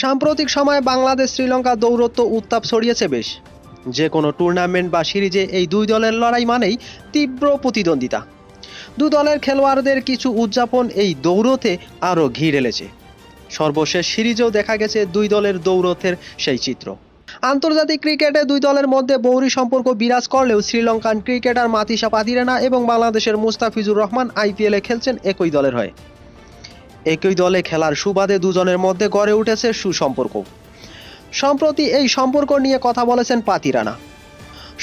সাম্প্রতিক সময়ে বাংলাদেশ শ্রীলঙ্কা দৌরত্ব উত্তাপ ছড়িয়েছে বেশ। যে কোনো টুর্নামেন্ট বা সিরিজে এই দুই দলের লড়াই মানেই তীব্র প্রতিদ্বন্দ্বিতা। দু দলের খেলোয়াড়দের কিছু উদযাপন এই দৌড়তে আরও ঘি ঢেলেছে। সর্বশেষ সিরিজেও দেখা গেছে দুই দলের দৌরথের সেই চিত্র। আন্তর্জাতিক ক্রিকেটে দুই দলের মধ্যে বৈরী সম্পর্ক বিরাজ করলেও শ্রীলঙ্কান ক্রিকেটার মাতিসা পাতিরেনা এবং বাংলাদেশের মুস্তাফিজুর রহমান আইপিএলে খেলছেন একই দলের হয়ে। একই দলে খেলার সুবাদে দুজনের মধ্যে গড়ে উঠেছে সুসম্পর্ক। সম্প্রতি এই সম্পর্ক নিয়ে কথা বলেছেন পাতিরানা।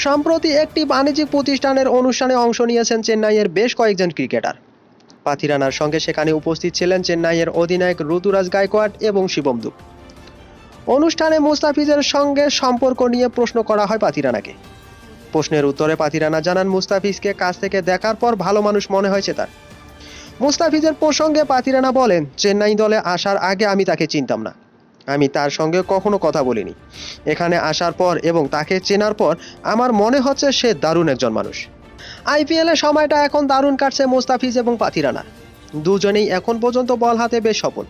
সম্প্রতি একটি বাণিজ্যিক প্রতিষ্ঠানের অনুষ্ঠানে অংশ নিয়েছেন চেন্নাইয়ের বেশ কয়েকজন ক্রিকেটার। পাতিরানার সঙ্গে সেখানে উপস্থিত ছিলেন চেন্নাইয়ের অধিনায়ক ঋতুরাজ গায়কোয়াড় এবং শিবম দুব। অনুষ্ঠানে মুস্তাফিজের সঙ্গে সম্পর্ক নিয়ে প্রশ্ন করা হয় পাতিরানাকে। প্রশ্নের উত্তরে পাতিরানা জানান, মুস্তাফিজকে কাছ থেকে দেখার পর ভালো মানুষ মনে হয়েছে তার। মুস্তাফিজের প্রসঙ্গে পাতিরানা বলেন, চেন্নাই দলে আসার আগে আমি তাকে চিনতাম না। আমি তার সঙ্গে কখনো কথা বলিনি। এখানে আসার পর এবং তাকে চেনার পর আমার মনে হচ্ছে সে দারুণ একজন মানুষ। আইপিএলের সময়টা এখন দারুণ কাটছে মুস্তাফিজ এবং পাতিরানার। দুজনেই এখন পর্যন্ত বল হাতে বেশ সফল।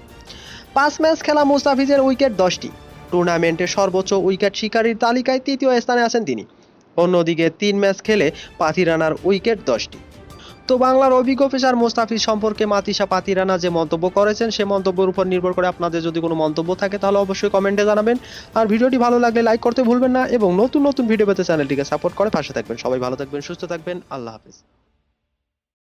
5 ম্যাচ খেলা মুস্তাফিজের উইকেট 10টি। টুর্নামেন্টে সর্বোচ্চ উইকেট শিকারীর তালিকায় তৃতীয় স্থানে আছেন তিনি। অন্যদিকে 3 ম্যাচ খেলে পাতিরানার উইকেট 10টি। তো বাংলার অভিজ্ঞ পেসার মুস্তাফিজ সম্পর্কে মাতিসা পাতিরানা যে মন্তব্য করেছেন, সে মন্তব্যের উপর নির্ভর করে আপনাদের যদি কোনো মন্তব্য থাকে তাহলে অবশ্যই কমেন্টে জানাবেন। আর ভিডিওটি ভালো লাগলে লাইক করতে ভুলবেন না এবং নতুন নতুন ভিডিও পেতে চ্যানেলটিকে সাপোর্ট করে পাশে থাকবেন। সবাই ভালো থাকবেন, সুস্থ থাকবেন। আল্লাহ হাফেজ।